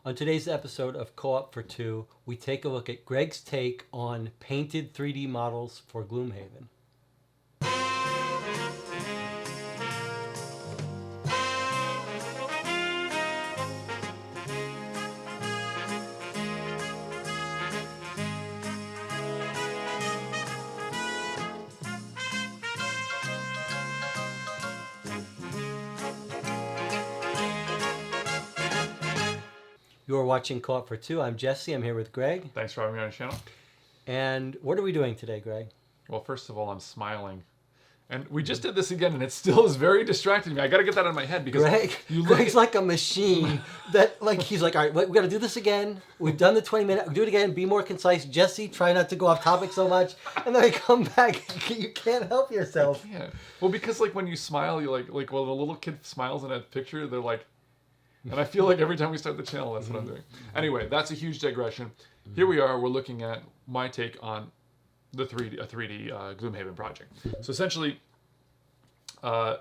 On today's episode of Co-op for Two, we take a look at Gregg's take on painted 3D models for Gloomhaven. You are watching Co-op for Two. I'm Jesse. I'm here with Gregg. Thanks for having me on the channel. And what are we doing today, Gregg? Well, first of all, I'm smiling. And we just did this again, and it still is very distracting me. I got to get that out of my head because Gregg's like a machine that, like, he's like, all right, we got to do this again. We've done the 20-minute. Do it again. Be more concise. Jesse, try not to go off topic so much. And then I come back. You can't help yourself. I can't. Well, because like when you smile, you like when a little kid smiles in a picture, they're like, and I feel like every time we start the channel, that's what I'm doing. Anyway, that's a huge digression. Here we are. We're looking at my take on the 3D Gloomhaven project. So essentially, I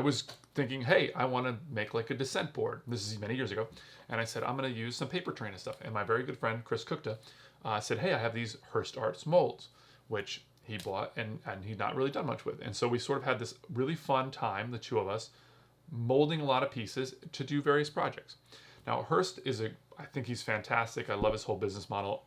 was thinking, hey, I want to make like a descent board. This is many years ago. And I said, I'm going to use some paper train and stuff. And my very good friend, Chris Kukta, said, hey, I have these Hirst Arts molds, which he bought and he'd not really done much with. And so we sort of had this really fun time, the two of us, molding a lot of pieces to do various projects. Now, Hirst I think he's fantastic. I love his whole business model.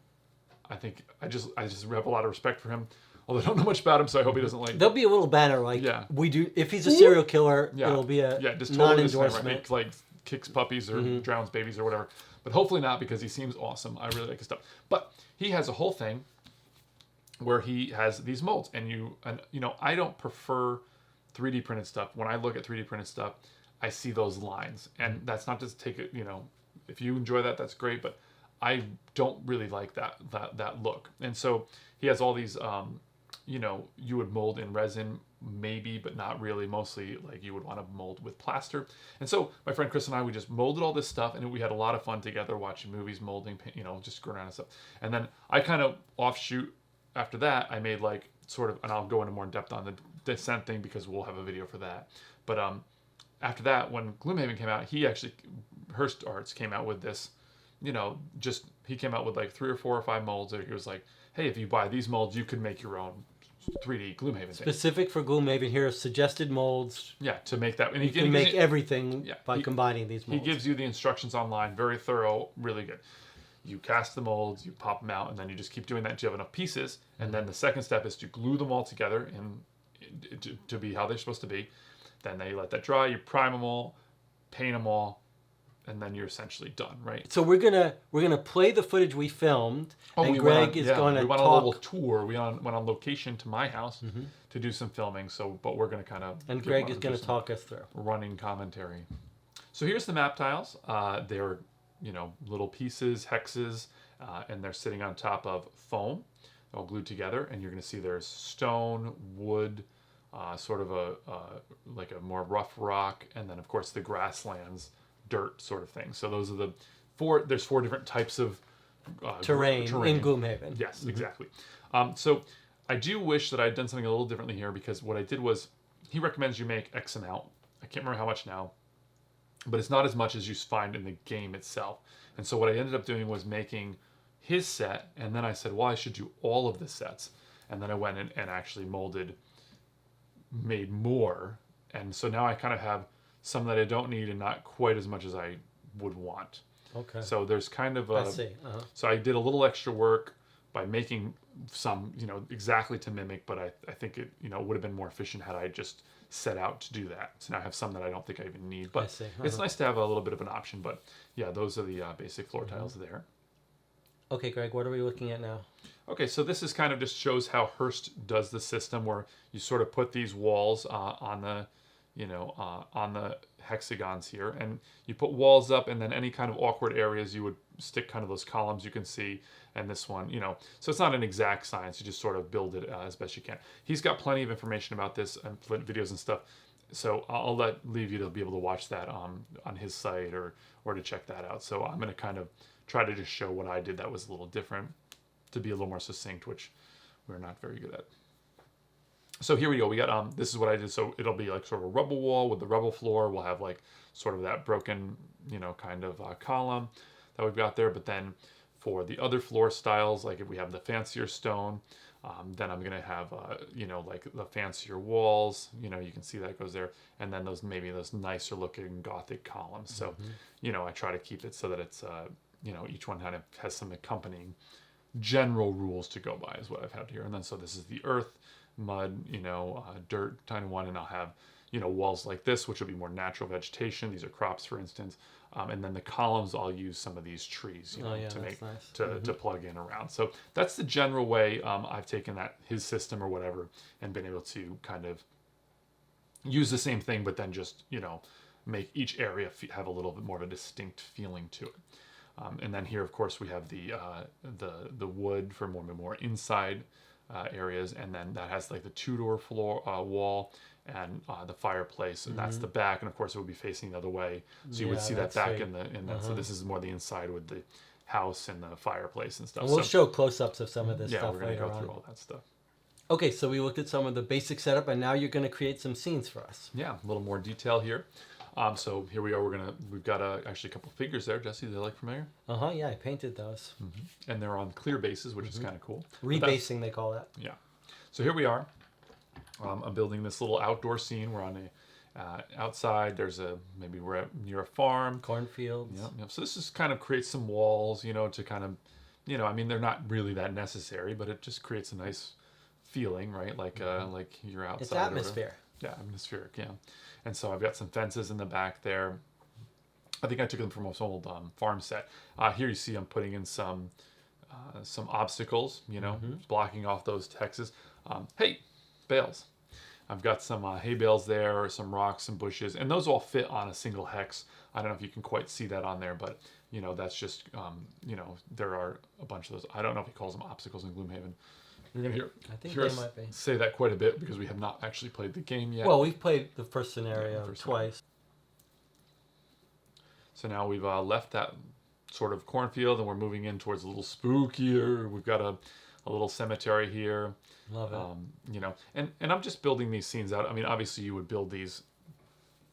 I think I just have a lot of respect for him. Although I don't know much about him, so I hope he doesn't like. There'll be a little banner like we do. If he's a serial killer, it'll be a just totally non-endorsement. He like kicks puppies or drowns babies or whatever. But hopefully not, because he seems awesome. I really like his stuff. But he has a whole thing where he has these molds, and I don't prefer 3D printed stuff. When I look at 3D printed stuff, I see those lines, and that's not just take it. If you enjoy that, that's great. But I don't really like that look. And so he has all these. You would mold in resin, maybe, but not really. Mostly, like you would want to mold with plaster. And so my friend Chris and I, we just molded all this stuff, and we had a lot of fun together watching movies, molding, just screwing around and stuff. And then I kind of offshoot after that. I made like sort of, and I'll go into more in depth on the descent thing because we'll have a video for that. But after that, when Gloomhaven came out, Hirst Arts came out with this, he came out with like 3 or 4 or 5 molds. He was like, hey, if you buy these molds, you could make your own 3D Gloomhaven thing. Specific for Gloomhaven, here are suggested molds. Yeah, to make that. And you can make everything by combining these molds. He gives you the instructions online, very thorough, really good. You cast the molds, you pop them out, and then you just keep doing that until you have enough pieces. And then the second step is to glue them all together to be how they're supposed to be. Then they let that dry, you prime them all, paint them all, and then you're essentially done, right? So we're gonna play the footage we filmed, and Gregg is going to talk. We went on a little tour. We went on location to my house to do some filming. But we're going to kind of and Gregg is going to talk us through running commentary. So here's the map tiles. They're little pieces, hexes, and they're sitting on top of foam, all glued together. And you're going to see there's stone, wood, sort of like a more rough rock, and then of course the grasslands. Dirt sort of thing. So those are the 4. There's 4 different types of terrain in Gloomhaven. Yes, exactly. So I do wish that I'd done something a little differently here, because what I did was he recommends you make X amount. I can't remember how much now, but it's not as much as you find in the game itself. And so what I ended up doing was making his set, and then I said, well, I should do all of the sets. And then I went in and actually made more. And so now I kind of have some that I don't need and not quite as much as I would want. Okay. So there's kind of a... I see. So I did a little extra work by making some, exactly to mimic, but I think it, would have been more efficient had I just set out to do that. So now I have some that I don't think I even need. But I see. It's nice to have a little bit of an option. But yeah, those are the basic floor tiles there. Okay, Gregg, what are we looking at now? Okay, so this is kind of just shows how Hirst does the system, where you sort of put these walls on the hexagons here, and you put walls up, and then any kind of awkward areas you would stick kind of those columns you can see, and this one, so it's not an exact science, you just sort of build it as best you can. He's got plenty of information about this and videos and stuff, so I'll leave you to be able to watch that on his site or to check that out. So I'm going to kind of try to just show what I did that was a little different, to be a little more succinct, which we're not very good at. So here we go. We got this is what I did. So it'll be like sort of a rubble wall with the rubble floor. We'll have like sort of that broken, kind of column. that we've got there. But then for the other floor styles, like if we have the fancier stone, then I'm gonna have like the fancier walls. You can see that goes there, and then those nicer looking Gothic columns. So I try to keep it so that it's each one kind of has some accompanying general rules to go by is what I've had here. And then so this is the earth, mud, dirt kind of one, and I'll have walls like this, which will be more natural vegetation. These are crops, for instance. And then the columns, I'll use some of these trees, to make nice. to plug in around. So that's the general way I've taken his system or whatever and been able to kind of use the same thing, but then just make each area have a little bit more of a distinct feeling to it. And then here, of course, we have the wood for more inside areas, and then that has like the two-door floor wall and the fireplace, and that's the back, and of course it would be facing the other way, so you would see that back in that. So this is more the inside with the house and the fireplace and stuff. And we'll show close-ups of some of this stuff. Yeah, we're going to go on. through all that stuff. Okay, so we looked at some of the basic setup, and now you're going to create some scenes for us. Yeah, a little more detail here. So here we are. We've got actually a couple figures there. Jesse, they look familiar? Yeah, I painted those. And they're on clear bases, which is kind of cool. Rebasing, they call that. Yeah. So here we are. I'm building this little outdoor scene. We're on outside. Maybe we're near a farm. Cornfields. Yep. So this is kind of creates some walls, to kind of, I mean, they're not really that necessary, but it just creates a nice feeling, right? Like you're outside. It's atmosphere. Yeah, atmospheric. Yeah. And so I've got some fences in the back there. I think I took them from an old farm set. Here you see I'm putting in some obstacles, blocking off those Texas. Hey, bales. I've got some hay bales there, or some rocks and bushes, and those all fit on a single hex. I don't know if you can quite see that on there, but that's just there are a bunch of those. I don't know if he calls them obstacles in Gloomhaven. You're gonna hear us might be. say that quite a bit because we have not actually played the game yet. Well, we've played the first scenario twice. So now we've left that sort of cornfield and we're moving in towards a little spookier. We've got a little cemetery here. Love it. And I'm just building these scenes out. I mean, obviously you would build these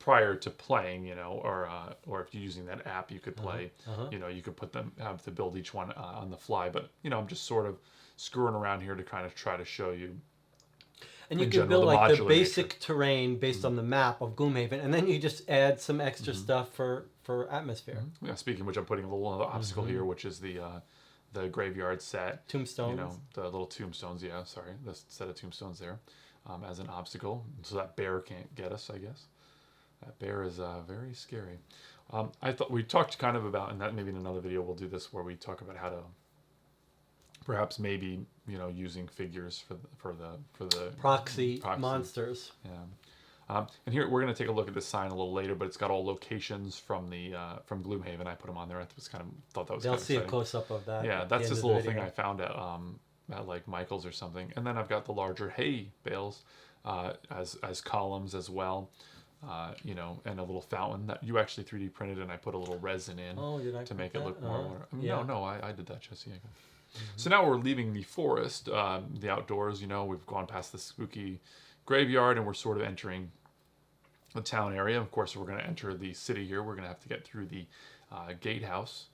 prior to playing, or if you're using that app, you could play. You could have to build each one on the fly. But I'm just sort of screwing around here to kind of try to show you. And you can build like the basic terrain based on the map of Gloomhaven, and then you just add some extra stuff for atmosphere. Yeah. Speaking of which, I'm putting a little obstacle here, which is the graveyard set. Tombstones. The little tombstones. Yeah. Sorry, the set of tombstones there, as an obstacle, so that bear can't get us. I guess that bear is very scary. I thought we talked kind of about, and that maybe in another video we'll do this where we talk about how to. Perhaps maybe using figures for the proxy monsters. Yeah, and here we're going to take a look at this sign a little later, but it's got all locations from Gloomhaven. I put them on there. I thought that was. They'll see a close up of that. Yeah, that's this little thing I found at like Michael's or something, and then I've got the larger hay bales as columns as well. And a little fountain that you actually 3D printed, and I put a little resin in to make it look more. No, I did that, Jesse. So now we're leaving the forest, the outdoors. We've gone past the spooky graveyard, and we're sort of entering the town area. Of course, we're going to enter the city here. We're going to have to get through the gatehouse.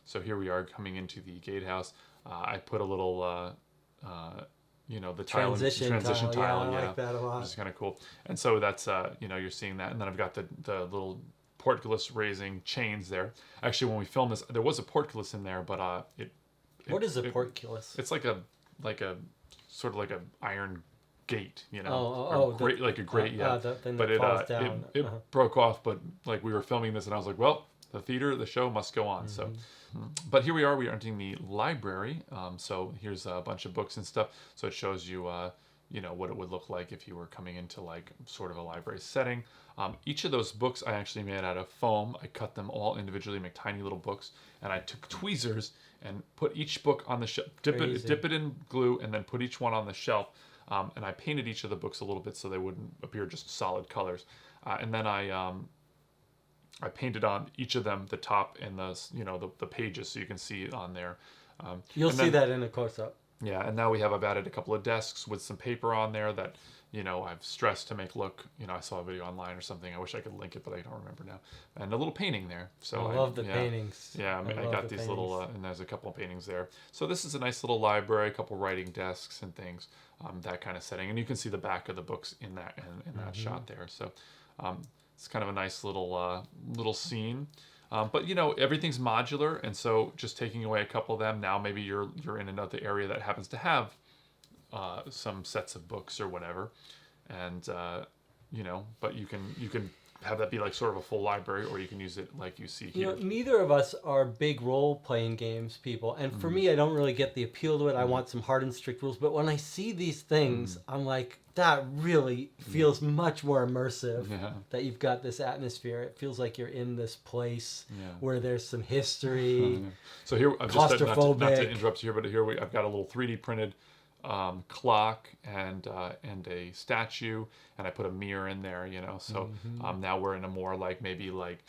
So here we are coming into the gatehouse. I put a little, the transition tile. I like that a lot. Which is kind of cool. And so that's, you're seeing that. And then I've got the little portcullis raising chains there. Actually, when we filmed this, there was a portcullis in there, but what is a portcullis? It's like a sort of like a iron gate, like a grate, yeah. But it broke off. But like we were filming this, and I was like, well, the show must go on. So, but here we are. We are entering the library. So here's a bunch of books and stuff. So it shows you, what it would look like if you were coming into like sort of a library setting. Each of those books I actually made out of foam. I cut them all individually, make tiny little books, and I took tweezers and put each book on the shelf, dip it in glue, and then put each one on the shelf. And I painted each of the books a little bit so they wouldn't appear just solid colors. And then I painted on each of them the top and the pages so you can see it on there. You'll see that in a close-up. Yeah, and now I've added a couple of desks with some paper on there that I've stressed to make look. I saw a video online or something. I wish I could link it, but I don't remember now. And a little painting there. So I love the paintings. Yeah, I got these little, and there's a couple of paintings there. So this is a nice little library, a couple writing desks and things, that kind of setting. And you can see the back of the books in that that shot there. So it's kind of a nice little scene. But everything's modular, and so just taking away a couple of them, now maybe you're in another area that happens to have some sets of books or whatever, and but you can have that be like sort of a full library, or you can use it like you see here. Neither of us are big role-playing games people, and for me, I don't really get the appeal to it. I want some hard and strict rules, but when I see these things, I'm like, that really feels much more immersive. That you've got this atmosphere. It feels like you're in this place where there's some history. So here, I'm just claustrophobic. not to interrupt you here, but here I've got a little 3D printed clock and a statue, and I put a mirror in there, so now we're in a more like maybe like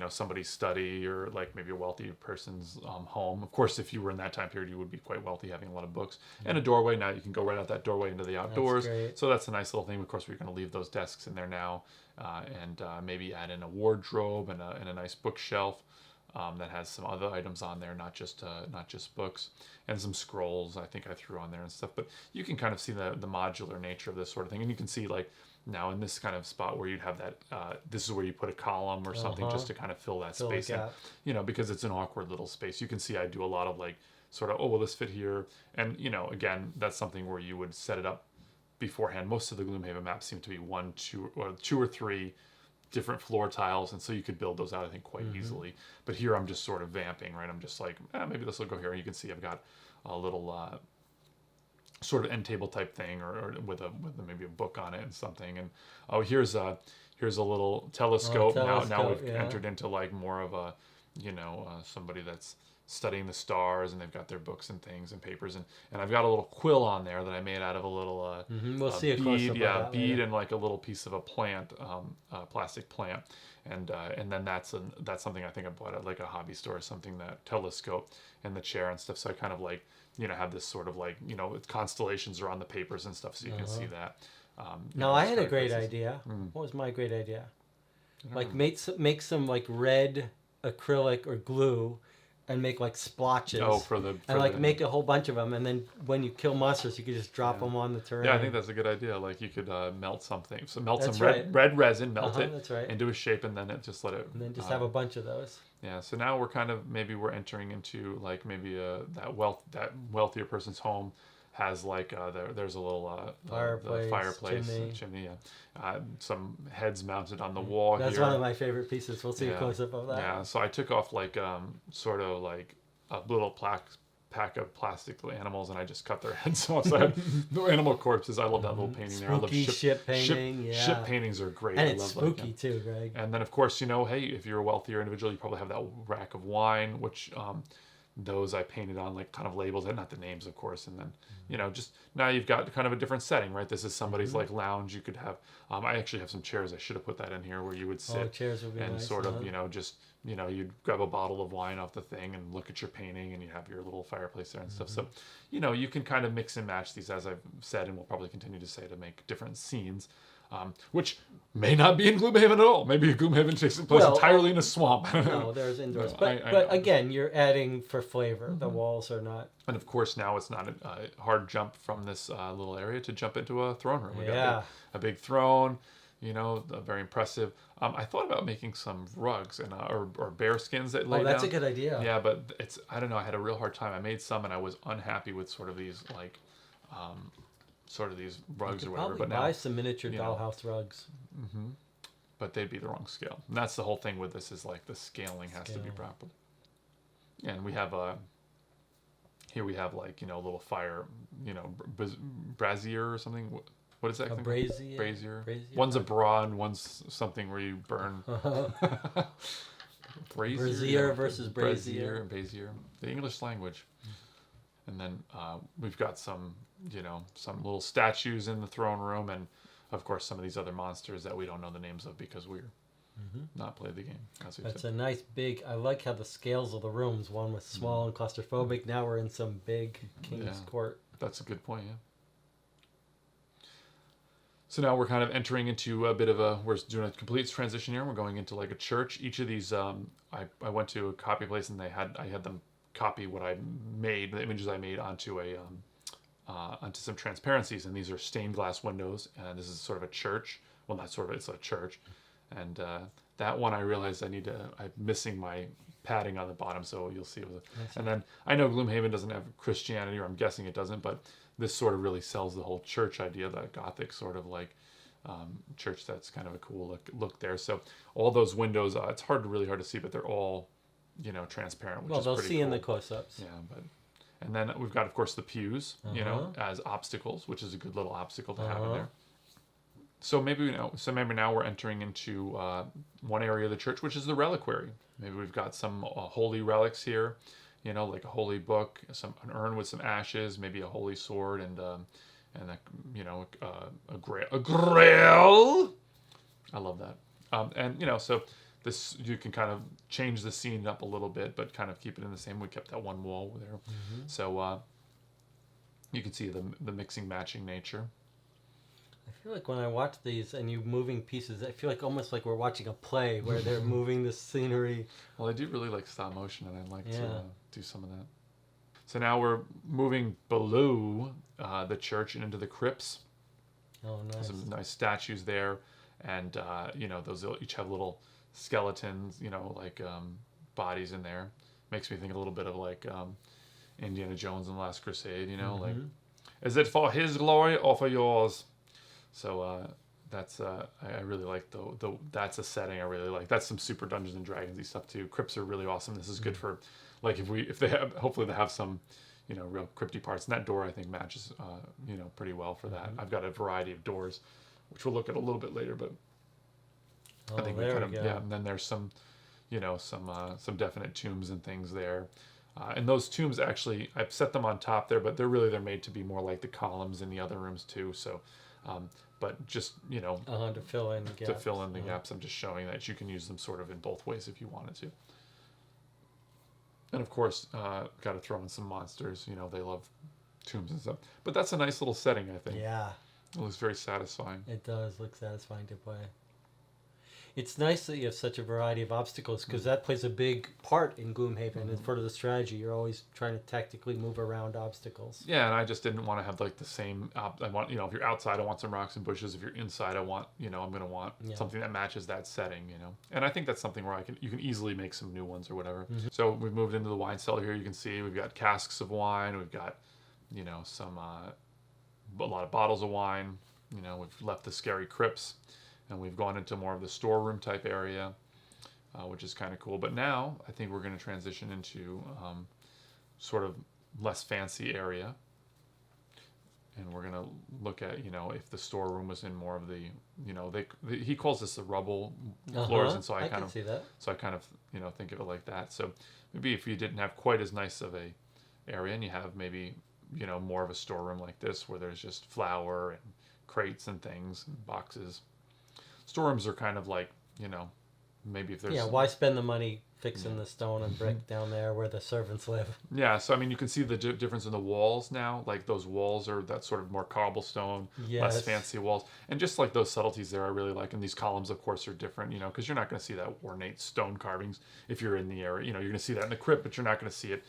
somebody's study, or like maybe a wealthy person's home. Of course, if you were in that time period, you would be quite wealthy, having a lot of books, and a doorway. Now you can go right out that doorway into the outdoors. So that's a nice little thing. Of course, we're going to leave those desks in there now, and maybe add in a wardrobe and a nice bookshelf that has some other items on there, not just books, and some scrolls I think I threw on there and stuff. But you can kind of see the modular nature of this sort of thing, and you can see like now in this kind of spot where you'd have that this is where you put a column or something just to kind of fill that space in, because it's an awkward little space. You can see I do a lot of like sort of, oh, will this fit here? And again, that's something where you would set it up beforehand. Most of the Gloomhaven maps seem to be two or three different floor tiles, and so you could build those out, I think, quite easily. But here I'm just sort of vamping, right? I'm just like, maybe this will go here. And you can see I've got a little sort of end table type thing, or with maybe a book on it and something. And here's a little telescope. Now we've entered into like more of a somebody that's studying the stars, and they've got their books and things and papers, and I've got a little quill on there that I made out of a little we'll see a close-up of bead and like a little piece of a plant, plastic plant, and then that's something I think I bought at like a hobby store or something, that telescope and the chair and stuff. So I kind of like have this sort of like constellations around the papers and stuff, so you can see that. Now I had a great idea. What was my great idea? Like make some like red acrylic or glue, and make like splotches. Make a whole bunch of them, and then when you kill monsters, you could just drop them on the terrain. Yeah, I think that's a good idea. Like you could melt something. So melt some red resin, melt it, into a shape, and then just let it. And then just have a bunch of those. Yeah. So now we're entering into like maybe that wealthier person's home has like there's a little fireplace chimney, some heads mounted on the wall. That's one of my favorite pieces. We'll see a close up of that. Yeah, so I took off like sort of like a little pack of plastic animals, and I just cut their heads off. So I have the animal corpses. I love that little painting there. I love ship painting. Ship paintings are great. And it's spooky too, Greg. And then of course, hey, if you're a wealthier individual, you probably have that rack of wine, which those I painted on like kind of labels, and not the names, of course. And then just now you've got kind of a different setting, right? This is somebody's like lounge. You could have I actually have some chairs. I should have put that in here where you would sit chairs would be and nice, sort of just you'd grab a bottle of wine off the thing and look at your painting, and you have your little fireplace there and stuff. So you can kind of mix and match these, as I've said, and we'll probably continue to say, to make different scenes. Which may not be in Gloomhaven at all. Maybe Gloomhaven takes place entirely in a swamp. No, there's indoors. No, but again, you're adding for flavor. The walls are not. And of course, now it's not a hard jump from this little area to jump into a throne room. We got a big throne, very impressive. I thought about making some rugs and or bear skins that lay down. Oh, that's a good idea. Yeah, but I don't know. I had a real hard time. I made some, and I was unhappy with sort of these like. Sort of these rugs or whatever, but now buy some miniature dollhouse rugs. But they'd be the wrong scale, and that's the whole thing with this, is like the scaling has to be proper. And we have here we have like a little fire, brazier or something. What is that? A brazier. Brazier. One's a bra, and one's something where you burn. Brazier versus brazier. And brazier, the English language. And then we've got some little statues in the throne room, and of course some of these other monsters that we don't know the names of because we're not played the game. That's a nice big. I like how the scales of the rooms. One was small and claustrophobic. Now we're in some big king's court. That's a good point. Yeah. So now we're kind of entering into a bit of we're doing a complete transition here. We're going into like a church. Each of these, I went to a copy place and I had them copy what I made, the images I made onto onto some transparencies. And these are stained glass windows. And this is sort of a church. Well, not sort of, it's a church. And that one I realized I'm missing my padding on the bottom, so you'll see. And then I know Gloomhaven doesn't have Christianity, or I'm guessing it doesn't, but this sort of really sells the whole church idea, that Gothic sort of like church. That's kind of a cool look there. So all those windows, it's really hard to see, but they're all, transparent, which is they'll pretty see cool. In the close-ups. Yeah, and then we've got, of course, the pews, as obstacles, which is a good little obstacle to have in there. So maybe now we're entering into one area of the church, which is the reliquary. Maybe we've got some holy relics here, like a holy book, an urn with some ashes, maybe a holy sword, and a grail. I love that. So this, you can kind of change the scene up a little bit, but kind of keep it in the same. We kept that one wall there, so you can see the mixing, matching nature. I feel like when I watch these and you moving pieces, I feel like almost like we're watching a play where they're moving the scenery. Well, I do really like stop motion, and I'd like to do some of that. So now we're moving below the church and into the crypts. Oh, nice. Some nice statues there, and those each have little skeletons, like bodies in there. Makes me think a little bit of like Indiana Jones and the Last Crusade, like, is it for his glory or for yours? So that's I really like the that's a setting I really like. That's some super Dungeons and Dragons-y stuff too. Crypts are really awesome. This is good for, like, if they have, hopefully they have some real crypty parts. And that door I think matches pretty well for that. I've got a variety of doors, which we'll look at a little bit later, but I think we kind of and then there's some some definite tombs and things there. And those tombs, actually, I've set them on top there, but they're made to be more like the columns in the other rooms too. So, but just to fill in gaps. To fill in the gaps, I'm just showing that you can use them sort of in both ways if you wanted to. And of course, got to throw in some monsters. They love tombs and stuff. But that's a nice little setting, I think. Yeah. It looks very satisfying. It does look satisfying to play. It's nice that you have such a variety of obstacles, because that plays a big part in Gloomhaven. It's part of the strategy. You're always trying to tactically move around obstacles. Yeah, and I just didn't want to have like the same. I want, if you're outside, I want some rocks and bushes. If you're inside, I want, I'm going to want something that matches that setting. And I think that's something where you can easily make some new ones or whatever. So we've moved into the wine cellar here. You can see we've got casks of wine. We've got, some a lot of bottles of wine. We've left the scary crypts. And we've gone into more of the storeroom type area, which is kind of cool. But now I think we're going to transition into sort of less fancy area. And we're going to look at, if the storeroom was in more of the, he calls this the rubble floors. And so I kind of, see that. So I kind of, think of it like that. So maybe if you didn't have quite as nice of a area and you have maybe, more of a storeroom like this where there's just flour and crates and things and boxes. Storerooms are kind of like, maybe if there's... Yeah, why spend the money fixing the stone and brick down there where the servants live? Yeah, so, I mean, you can see the difference in the walls now. Like, those walls are that sort of more cobblestone, less fancy walls. And just, like, those subtleties there I really like. And these columns, of course, are different, because you're not going to see that ornate stone carvings if you're in the area. You're going to see that in the crypt, but you're not going to see it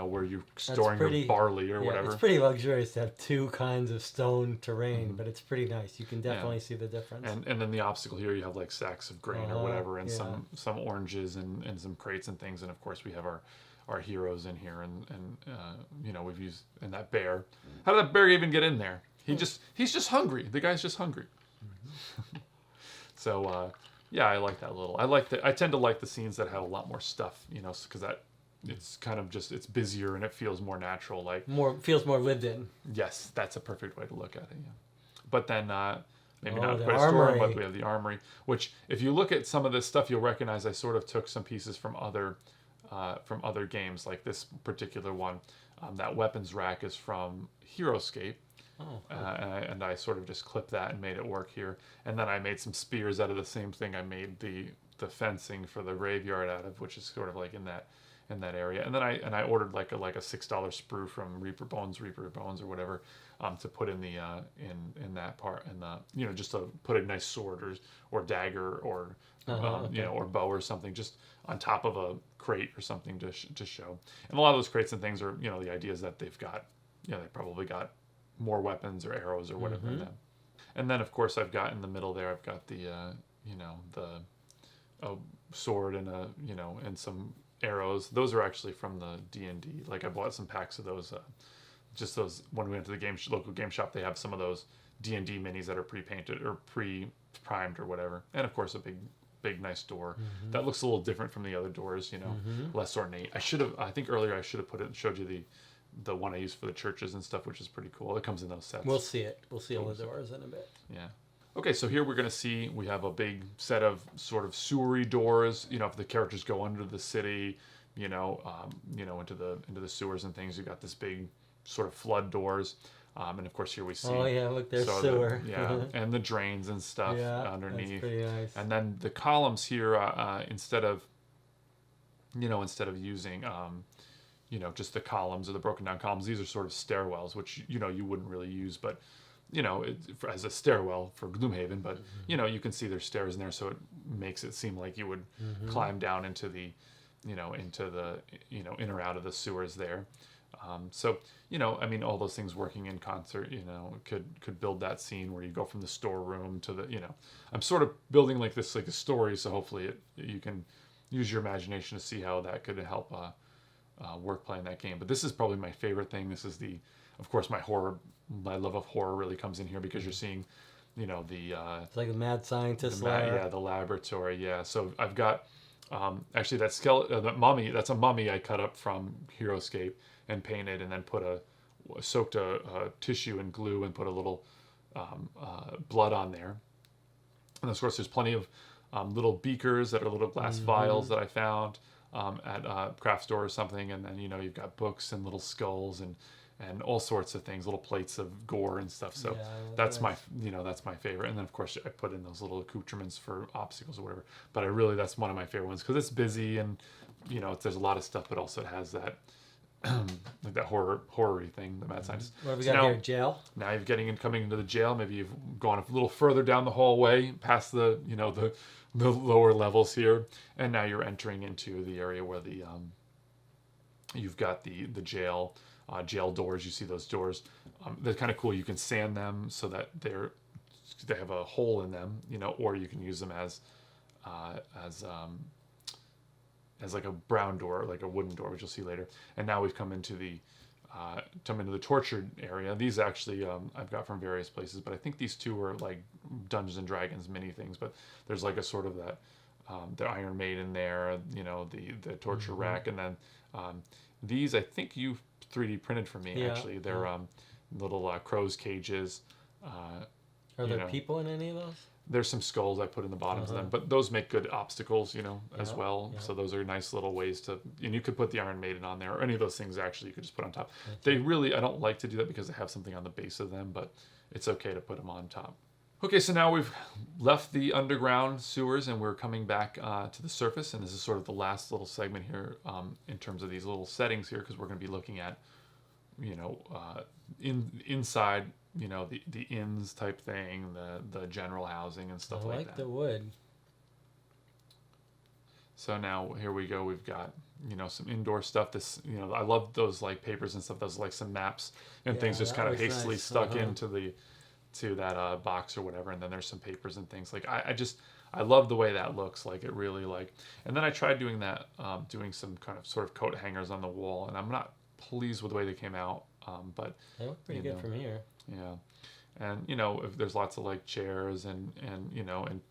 where you're storing your barley or whatever. It's pretty luxurious to have two kinds of stone terrain, but it's pretty nice. You can definitely see the difference. And then the obstacle here, you have like sacks of grain or whatever, and some oranges and some crates and things. And of course, we have our heroes in here, and we've used, and that bear. How did that bear even get in there? He's just hungry. The guy's just hungry. So I like that little. I tend to like the scenes that have a lot more stuff, because that. It's kind of just, it's busier and it feels more natural, feels more lived in. Yes, that's a perfect way to look at it. Yeah, but then maybe not the quite a armory. storeroom, but we have the armory. Which, if you look at some of this stuff, you'll recognize I sort of took some pieces from other games, like this particular one. That weapons rack is from Heroescape. Oh, cool. And I sort of just clipped that and made it work here. And then I made some spears out of the same thing I made the fencing for the graveyard out of, which is sort of like in in that area. And then I ordered like a $6 sprue from Reaper Bones or whatever, to put in the in that part, and just to put a nice sword or dagger or or bow or something just on top of a crate or something to show. And a lot of those crates and things are, the idea is that they've got, they probably got more weapons or arrows or whatever in them. And then of course I've got in the middle there, I've got the a sword and and some arrows. Those are actually from the D&D. Like I bought some packs of those, just those when we went to the local game shop. They have some of those D&D minis that are pre-painted or pre-primed or whatever. And of course a big nice door that looks a little different from the other doors, less ornate. I think earlier I should have showed you the one I use for the churches and stuff, which is pretty cool. It comes in those sets. We'll see it. We'll see all the doors in a bit. Yeah. Okay, so here we're going to see, we have a big set of sort of sewery doors. If the characters go under the city, into the sewers and things, you've got this big sort of flood doors. And of course here we see. Oh yeah, look, there's sewer. And the drains and stuff underneath. That's pretty nice. And then the columns here, instead of using, just the columns or the broken down columns, these are sort of stairwells, which you wouldn't really use, but as a stairwell for Gloomhaven, but you can see there's stairs in there, so it makes it seem like you would climb down into the in or out of the sewers there. So all those things working in concert, could build that scene where you go from the storeroom to the, I'm sort of building like this, like a story. So hopefully you can use your imagination to see how that could help work playing that game. But this is probably my favorite thing. This is of course, my love of horror really comes in here, because you're seeing, it's like a mad scientist the laboratory. Yeah. So I've got, actually that skeleton, that mummy, that's a mummy I cut up from Heroescape and painted, and then soaked a tissue in glue and put a little blood on there. And of course, there's plenty of little beakers that are little glass vials that I found at a craft store or something. And then, you've got books and little skulls and all sorts of things, little plates of gore and stuff. So that's my favorite. And then of course I put in those little accoutrements for obstacles or whatever. But that's one of my favorite ones, because it's busy and, there's a lot of stuff, but also it has that, like that horror-y thing, the mad scientist. What have we got here? Jail? Now you're coming into the jail. Maybe you've gone a little further down the hallway past the lower levels here. And now you're entering into the area where you've got the jail doors. You see those doors. They're kind of cool. You can sand them so that they have a hole in them, or you can use them as like a brown door, like a wooden door, which you'll see later. And now we've come into the tortured area. These actually I've got from various places, but I think these two are like Dungeons and Dragons mini things. But there's like a sort of that the Iron Maiden there, the torture rack, and then these I think you 3D printed for me. Actually, they're little crow's cages. Are there people in any of those? There's some skulls I put in the bottoms of them, but those make good obstacles, as well. Yeah. So those are nice little ways to, and you could put the Iron Maiden on there, or any of those things actually you could just put on top. I don't like to do that because they have something on the base of them, but it's okay to put them on top. Okay, so now we've left the underground sewers and we're coming back to the surface, and this is sort of the last little segment here in terms of these little settings here, because we're going to be looking at, inside, the inns type thing, the general housing and stuff like that. I like the wood. So now here we go. We've got, some indoor stuff. This, I love those like papers and stuff. Those like some maps and things just kind of hastily stuck into that box or whatever. And then there's some papers and things. Like I love the way that looks. Like it really and then I tried doing that, doing some kind of sort of coat hangers on the wall, and I'm not pleased with the way they came out. But they look pretty good from here. Yeah. And, if there's lots of like chairs and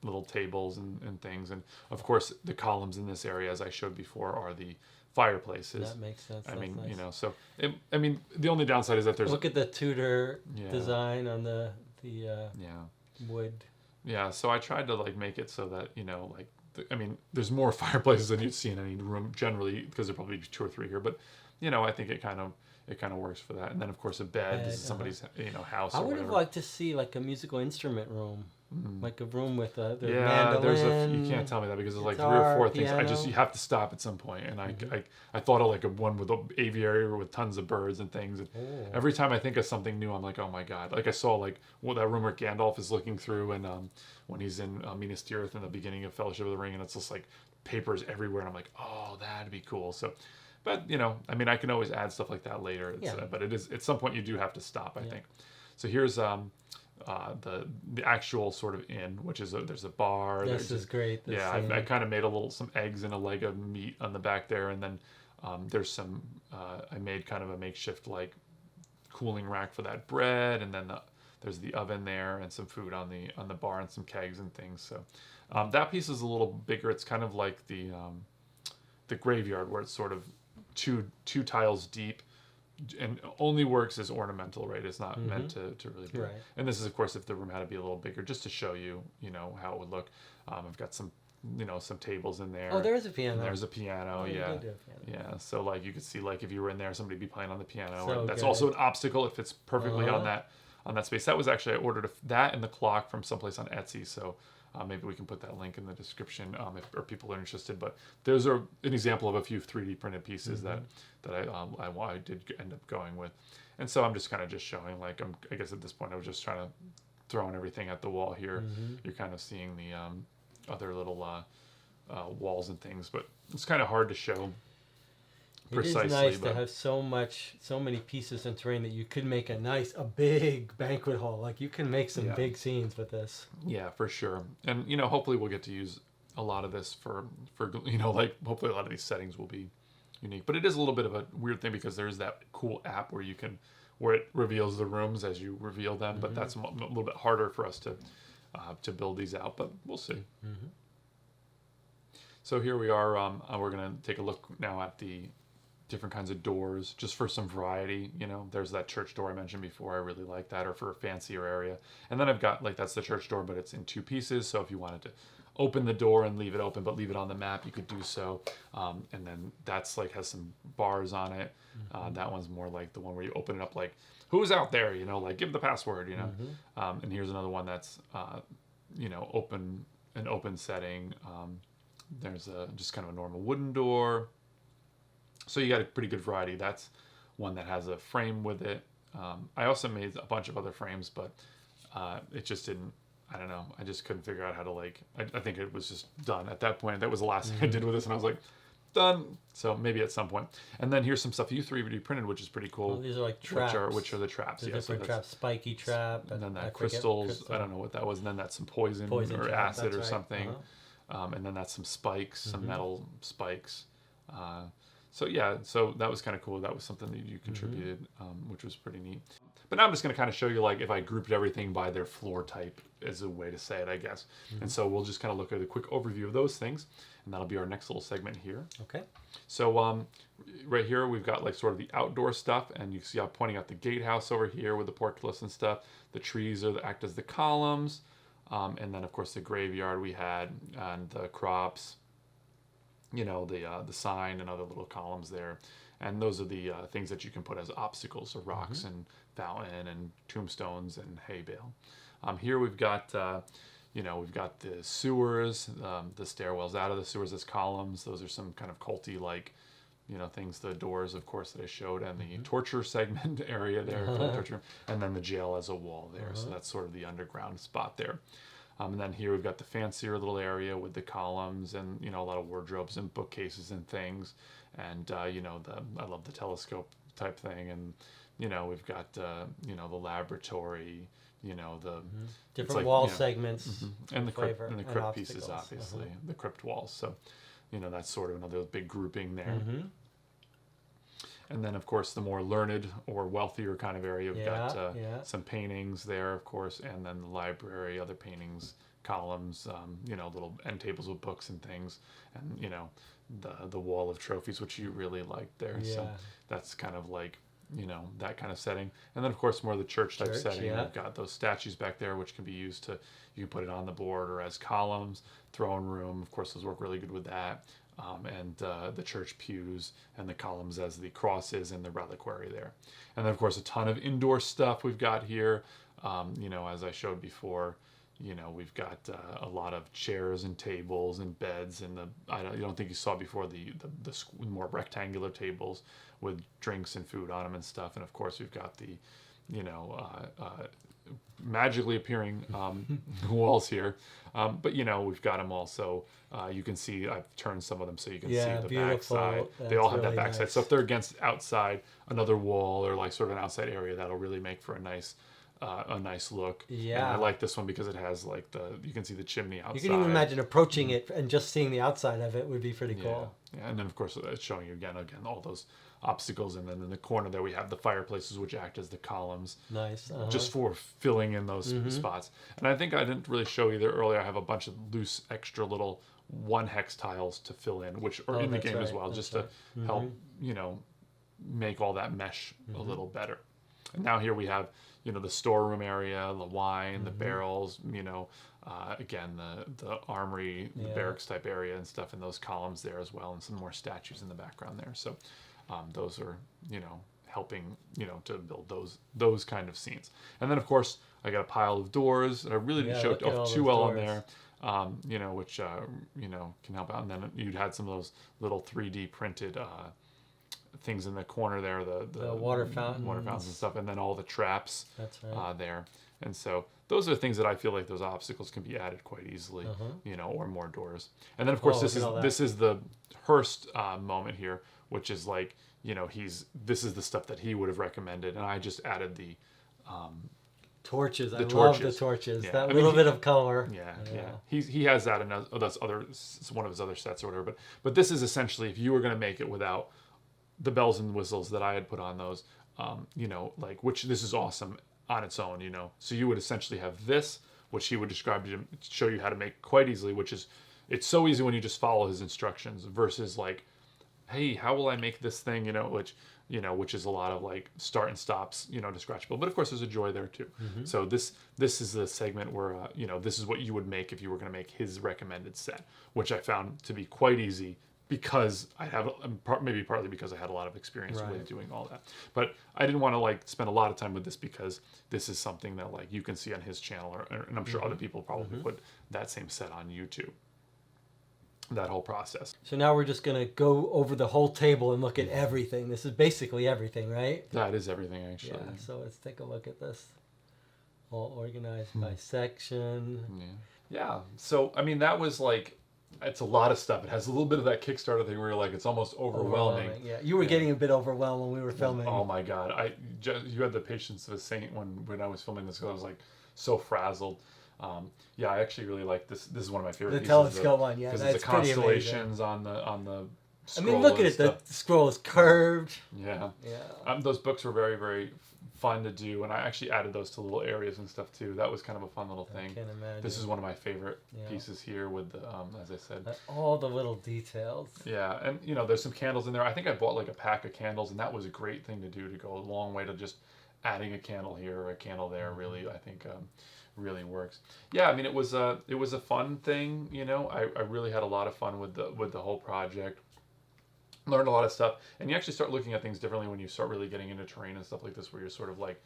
little tables and things. And of course the columns in this area, as I showed before, are the fireplaces. That makes sense. I mean, nice. So the only downside is that there's, look at the Tudor design on the wood. Yeah. So I tried to like make it so that, there's more fireplaces than you'd see in any room generally, because there'd probably be 2 or 3 here, but I think it kind of works for that. And then of course a bed. This is somebody's house. I would have liked to see like a musical instrument room like a room with the Yeah, mandolin. you can't tell me that because there's like guitar, 3 or 4 things. piano. You have to stop at some point. And I thought of like a one with an aviary with tons of birds and things. And every time I think of something new, I'm like, oh my God. Like I saw like that room where Gandalf is looking through and when he's in Minas Tirith in the beginning of Fellowship of the Ring and it's just like papers everywhere. And I'm like, oh, that'd be cool. So, but I mean, I can always add stuff like that later. But it is, at some point you do have to stop, I think. So here's the actual sort of inn, which is there's a bar. This is great. I kind of made some eggs and a leg of meat on the back there, and then there's some. I made kind of a makeshift like cooling rack for that bread, and then there's the oven there and some food on the bar and some kegs and things. So that piece is a little bigger. It's kind of like the graveyard where it's sort of two tiles deep. And only works as ornamental, right? It's not meant to really be. Right. And this is, of course, if the room had to be a little bigger, just to show you, how it would look. I've got some, some tables in there. Oh, there is a piano. And there's a piano, You yeah. did do a piano. Yeah, so like you could see, like if you were in there, somebody would be playing on the piano. So And that's good. also an obstacle. It fits perfectly on that space. That was actually, I ordered that and the clock from someplace on Etsy, so maybe we can put that link in the description if people are interested. But those are an example of a few 3D printed pieces that I did end up going with. And so I'm just kind of just showing, like, I guess at this point I was just trying to throw everything at the wall here. You're kind of seeing the other little walls and things, but it's kind of hard to show precisely. It is nice to have so many pieces and terrain that you could make a big banquet hall. Like you can make some big scenes with this. Yeah, for sure. And hopefully we'll get to use a lot of this for like hopefully a lot of these settings will be unique. But it is a little bit of a weird thing because there's that cool app where it reveals the rooms as you reveal them. But that's a little bit harder for us to build these out. But we'll see. So here we are. We're gonna take a look now at the different kinds of doors just for some variety. There's that church door I mentioned before. I really like that, or for a fancier area. And then I've got that's the church door, but it's in 2 pieces. So if you wanted to open the door and leave it open, but leave it on the map, you could do so. And then that's has some bars on it. That one's more like the one where you open it up, like who's out there, like give the password, and here's another one that's, open setting. There's just kind of a normal wooden door. So you got a pretty good variety. That's one that has a frame with it. I also made a bunch of other frames, but it just didn't, I don't know. I just couldn't figure out how to I think it was just done at that point. That was the last thing I did with this, and I was like, done. So maybe at some point. And then here's some stuff you 3D printed, which is pretty cool. Oh, these are like traps. Which are the traps. The different traps. Spiky trap. And then that crystals. I don't know what that was. And then that's some poison or trap, acid or something. And then that's some spikes, some metal spikes. So that was kind of cool. That was something that you contributed, which was pretty neat. But now I'm just going to kind of show you if I grouped everything by their floor type is a way to say it, I guess. And so we'll just kind of look at a quick overview of those things, and that'll be our next little segment here. Okay. So right here we've got sort of the outdoor stuff, and you see I'm pointing out the gatehouse over here with the portcullis and stuff. The trees act as the columns, and then of course the graveyard we had and the crops. The sign and other little columns there. And those are the things that you can put as obstacles, so rocks and fountain and tombstones and hay bale. Here we've got, we've got the sewers, the stairwells out of the sewers as columns. Those are some kind of culty things. The doors, of course, that I showed, and the torture segment area there, for the torture, and then the jail as a wall there. So that's sort of the underground spot there. And then here we've got the fancier little area with the columns and, a lot of wardrobes and bookcases and things. And, I love the telescope type thing. And, we've got, the laboratory, the different wall segments. And the crypt pieces, obviously, the crypt walls. So, that's sort of another big grouping there. And then, of course, the more learned or wealthier kind of area, we've got some paintings there, of course, and then the library, other paintings, columns, little end tables with books and things, and, the wall of trophies, which you really liked there. Yeah. So that's kind of that kind of setting. And then, of course, more of the church type setting. Yeah. We've got those statues back there, which can be used you can put it on the board or as columns. Throne room, of course, those work really good with that. And the church pews and the columns as the crosses and the reliquary there. And then, of course, a ton of indoor stuff we've got here. As I showed before, we've got a lot of chairs and tables and beds, and you don't think you saw before the more rectangular tables with drinks and food on them and stuff. And of course we've got the magically appearing walls here, but we've got them also. You can see I've turned some of them so you can see the backside. They all have really that backside. nice. So if they're against outside another wall or like sort of an outside area, that'll really make for a nice look. Yeah. And I like this one because it has like you can see the chimney outside. You can even imagine approaching it and just seeing the outside of it would be pretty cool. Yeah, and then of course it's showing you again all those obstacles, and then in the corner there we have the fireplaces which act as the columns. Nice. Just for filling in those spots. And I think I didn't really show either earlier. I have a bunch of loose extra little 1 hex tiles to fill in, which are in the game as well, just to help make all that mesh a little better. And now here we have the storeroom area, the wine, the barrels, again the armory, the barracks type area and stuff, and those columns there as well, and some more statues in the background there. So those are helping to build those kind of scenes. And then of course I got a pile of doors that I really didn't show off too well on there, which can help out. And then you'd had some of those little 3D printed things in the corner there, the water fountains and stuff, and then all the traps. That's right. There. And so those are things that I feel like those obstacles can be added quite easily, or more doors. And then of course this is the Hirst moment here, which is like, this is the stuff that he would have recommended, and I just added the torches. I love the torches. Yeah. That little bit of color. Yeah. He has that in that's one of his other sets or whatever. But this is essentially if you were going to make it without the bells and whistles that I had put on those, which this is awesome on its own, So you would essentially have this, which he would describe to show you how to make quite easily, it's so easy when you just follow his instructions versus like, hey, how will I make this thing, which is a lot of like start and stops, to scratch build. But of course there's a joy there too. So this is the segment where, this is what you would make if you were going to make his recommended set, which I found to be quite easy because I have, maybe partly because I had a lot of experience with doing all that. But I didn't want to like spend a lot of time with this because this is something that like you can see on his channel, and I'm sure other people probably put that same set on YouTube. That whole process. So now we're just going to go over the whole table and look at everything. This is basically everything, right? That is everything, actually. Yeah, so let's take a look at this. All organized by section. Yeah. So, I mean, that was like, it's a lot of stuff. It has a little bit of that Kickstarter thing where you're like, it's almost overwhelming. Yeah, you were getting a bit overwhelmed when we were filming. Oh my God. You had the patience of a saint when I was filming this because I was like so frazzled. I actually really like this. This is one of my favorite pieces. The telescope one, yeah, because it's the constellations on the scroll. I mean, look at it. The scroll is curved. Yeah. Those books were very, very fun to do, and I actually added those to little areas and stuff too. That was kind of a fun little thing. I can imagine. This is one of my favorite pieces here with the, as I said, all the little details. Yeah, and there's some candles in there. I think I bought like a pack of candles, and that was a great thing to do to go a long way to just adding a candle here or a candle there. Really, I think. Really works. Yeah, I mean it was a fun thing, I really had a lot of fun with the whole project. Learned a lot of stuff, and you actually start looking at things differently when you start really getting into terrain and stuff like this, where you're sort of like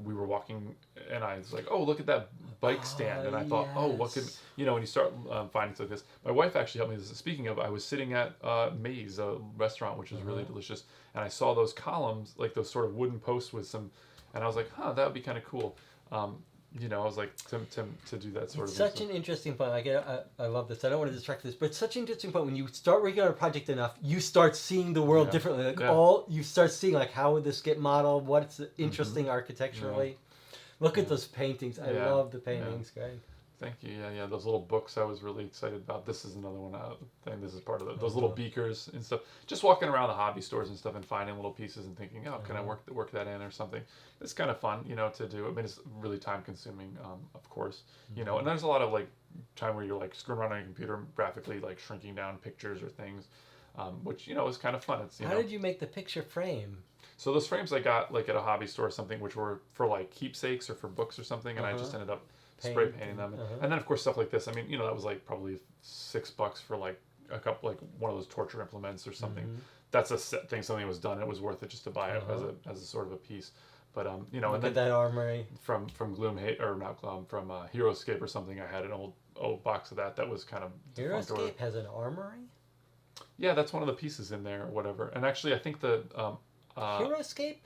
we were walking and I was like, oh, look at that bike stand, and I thought, oh, what could when you start finding stuff like this. My wife actually helped me with this. Speaking of, I was sitting at Maze, a restaurant which is really delicious, and I saw those columns, like those sort of wooden posts with some, and I was like, that would be kind of cool. I was like to do that sort of. Such an interesting point. I love this. I don't want to distract this, but it's such an interesting point. When you start working on a project enough, you start seeing the world differently. You start seeing like how would this get modeled? What's interesting architecturally? Look at those paintings. I love the paintings, Greg. Thank you. Yeah. Those little books I was really excited about. This is another one. I think this is part of it. Those little beakers and stuff. Just walking around the hobby stores and stuff and finding little pieces and thinking, can I work that in or something? It's kind of fun, to do. I mean, it's really time consuming, of course, and there's a lot of like time where you're like screwing around on your computer graphically, like shrinking down pictures or things, which, is kind of fun. It's, How did you make the picture frame? So those frames I got like at a hobby store or something, which were for like keepsakes or for books or something. And I just ended up spray painting them, and then of course stuff like this. I mean, that was like probably $6 for like a couple, like one of those torture implements or something. That's a set thing. Something that was done. It was worth it just to buy it as a sort of a piece. But and Look then at that armory. from Gloomhaven or not Gloom from Heroescape or something, I had an old box of that was kind of fun to order. Heroescape has an armory? Yeah, that's one of the pieces in there or whatever. And actually, I think the Heroescape?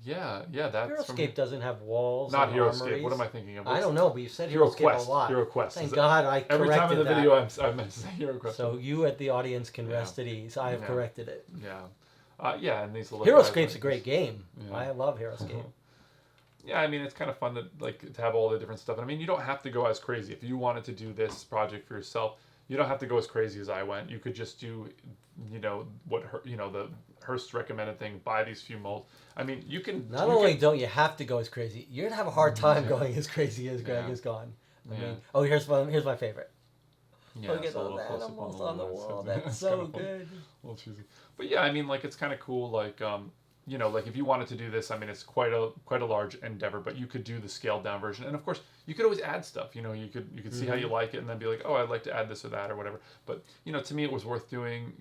yeah, that's from Heroescape doesn't have walls. not and Heroescape. armories. What am I thinking of? I don't know, but you said Hero Heroescape Quest. a lot. Hero Quest. Thank God I corrected every time in the that. video I meant to say Hero Quest. So you at the audience can Yeah. rest at ease. I have Yeah. corrected it. Yeah, and these little Heroescape's guys, a great game. Yeah. I love Heroescape. Yeah, I mean it's kind of fun to have all the different stuff. And I mean you don't have to go as crazy. If you wanted to do this project for yourself, you don't have to go as crazy as I went. You could just do, the Hirst recommended thing. Buy these few molds. I mean you can. Not only don't you have to go as crazy, you're gonna have a hard time going as crazy as Gregg has gone. I mean, here's my favorite. Yeah, Look at it's a all little that close up animals on the right wall. side. That's It's so kinda fun. good. A little cheesy. But yeah, I mean, like it's kind of cool. Like, like if you wanted to do this, I mean, it's quite a large endeavor. But you could do the scaled down version, and of course, you could always add stuff. You could see how you like it, and then be like, oh, I'd like to add this or that or whatever. But to me, it was worth doing.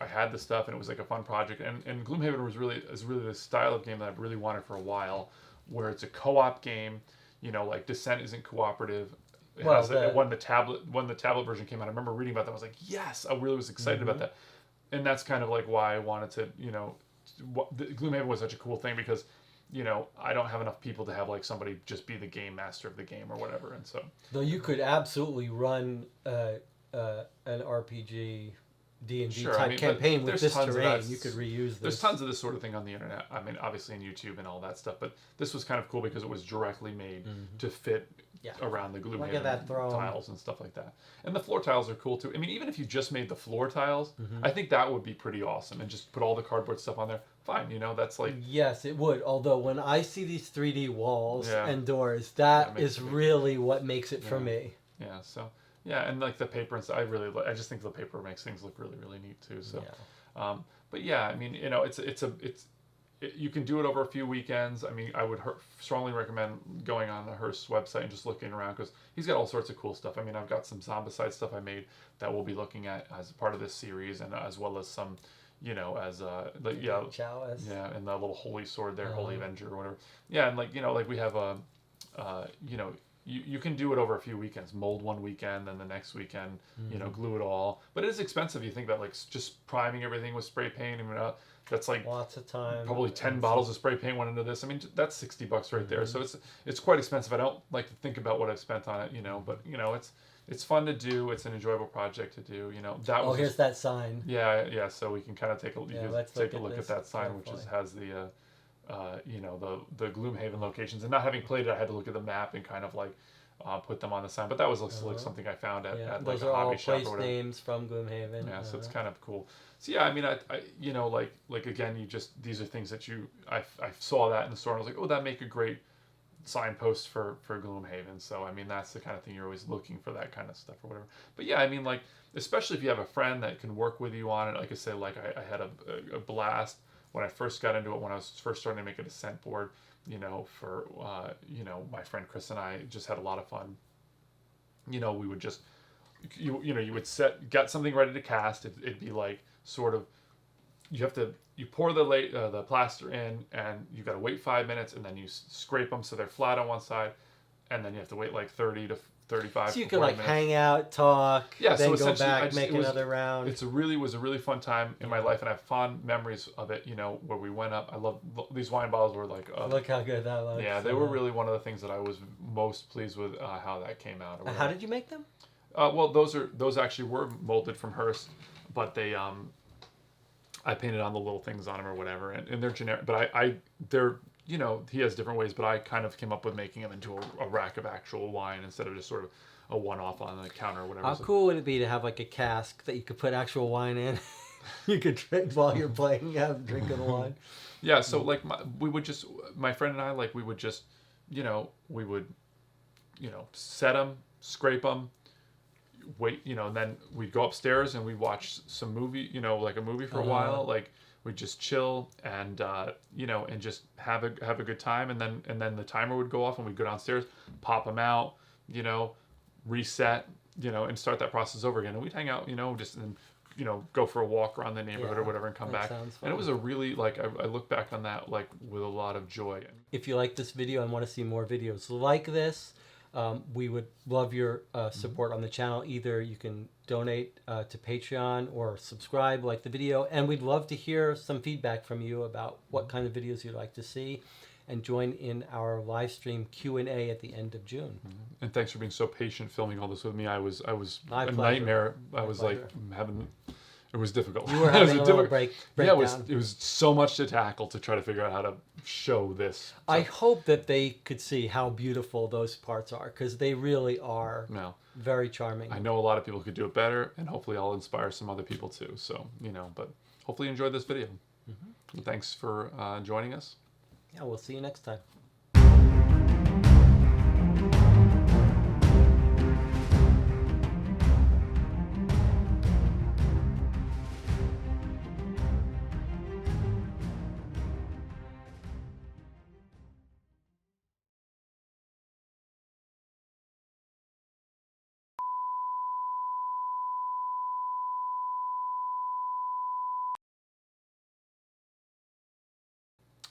I had the stuff, and it was like a fun project. And Gloomhaven was really the style of game that I've really wanted for a while, where it's a co-op game. Like Descent isn't cooperative. When the tablet version came out, I remember reading about that. I was like, yes, I really was excited about that, and that's kind of like why I wanted to. Gloomhaven was such a cool thing because, I don't have enough people to have like somebody just be the game master of the game or whatever, and so. Though you could absolutely run an RPG, D&D type campaign with this terrain. You could reuse this. There's tons of this sort of thing on the internet. I mean, obviously on YouTube and all that stuff, but this was kind of cool because it was directly made to fit around the Gloomhaven tiles and stuff like that. And the floor tiles are cool too. I mean, even if you just made the floor tiles, I think that would be pretty awesome. And just put all the cardboard stuff on there. Fine, that's like... Yes, it would. Although when I see these 3D walls and doors, that is really what makes it for me. Yeah, so... Yeah, and like the paper and stuff, I just think the paper makes things look really, really neat too. So, but yeah, I mean, you can do it over a few weekends. I mean, I would strongly recommend going on the Hirst website and just looking around because he's got all sorts of cool stuff. I mean, I've got some Zombicide stuff I made that we'll be looking at as part of this series, and as well as some, Chalice. Yeah, and the little holy sword there, Holy Avenger or whatever. Yeah, and like we have You can do it over a few weekends. Mold one weekend, then the next weekend, glue it all. But it is expensive. You think about like just priming everything with spray paint, and that's like lots of time. Probably 10 bottles of spray paint went into this. I mean, that's $60 right there. So it's quite expensive. I don't like to think about what I've spent on it, but it's fun to do. It's an enjoyable project to do. Here's that sign. Yeah. So we can kind of take a look at that sign, carefully. which has the. The Gloomhaven locations, and not having played it, I had to look at the map and kind of like put them on the sign. But that was like something I found at like those a are hobby all shop place or whatever. names from Gloomhaven. Yeah, so it's kind of cool. So yeah, I mean, I like again, these are things that I saw that in the store and I was like, oh, that'd make a great signpost for Gloomhaven. So I mean, that's the kind of thing you're always looking for, that kind of stuff or whatever. But yeah, I mean, like especially if you have a friend that can work with you on it. Like I said, like I had a blast when I first got into it, when I was first starting to make a Descent board, for, my friend Chris and I just had a lot of fun. We would just, you would get something ready to cast. It'd be like sort of, you pour the plaster in and you got to wait 5 minutes and then you scrape them so they're flat on one side. And then you have to wait like 30 to 35. So you can like hang out, talk, then go back, make another round. Was a really fun time in my life, and I have fond memories of it. Where we went up. I love these wine bottles. Were like look how good that looks. Yeah, they were really one of the things that I was most pleased with how that came out. How did you make them? Well, those actually were molded from Hirst, but they I painted on the little things on them or whatever, and they're generic. But they're. He has different ways, but I kind of came up with making them into a rack of actual wine instead of just sort of a one-off on the counter or whatever. How cool would it be to have like a cask that you could put actual wine in? You could drink while you're playing, have a drink of the wine. Yeah, so like my friend and I, like we would just, set them, scrape them, wait, and then we'd go upstairs and we'd watch some movie, like a movie for a while, like. We'd just chill and and just have a good time, and then the timer would go off and we'd go downstairs, pop them out, reset, and start that process over again. And we'd hang out, just and go for a walk around the neighborhood or Yeah, whatever and come that back. sounds And it fun. was a really, like, I look back on that, like, with a lot of joy. If you like this video and want to see more videos like this, we would love your support on the channel. Either you can donate to Patreon or subscribe, like the video. And we'd love to hear some feedback from you about what kind of videos you'd like to see. And join in our live stream Q&A at the end of June. And thanks for being so patient filming all this with me. I was My a pleasure. nightmare. I My was pleasure. like having. It was difficult. You were It was having a little Yeah, breakdown. it was so much to tackle to try to figure out how to show this. I hope that they could see how beautiful those parts are, because they really are No, very charming. I know a lot of people could do it better, and hopefully I'll inspire some other people too. So, but hopefully you enjoyed this video. And thanks for joining us. Yeah, we'll see you next time.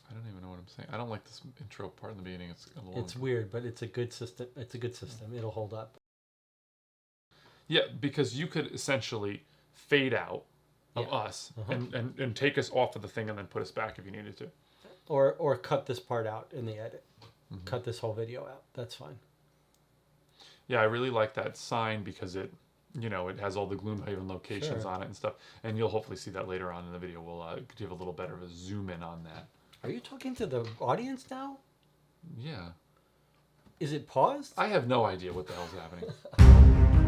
I don't even know what I'm saying. I don't like this intro part in the beginning. It's a little. It's weird, but it's a good system. It's a good system. It'll hold up. Yeah, because you could essentially fade out of Yeah. us and take us off of the thing and then put us back if you needed to. Or cut this part out in the edit. Cut this whole video out. That's fine. Yeah, I really like that sign because it has all the Gloomhaven locations Sure. on it and stuff. And you'll hopefully see that later on in the video. We'll give a little better of a zoom in on that. Are you talking to the audience now? Yeah. Is it paused? I have no idea what the hell's happening.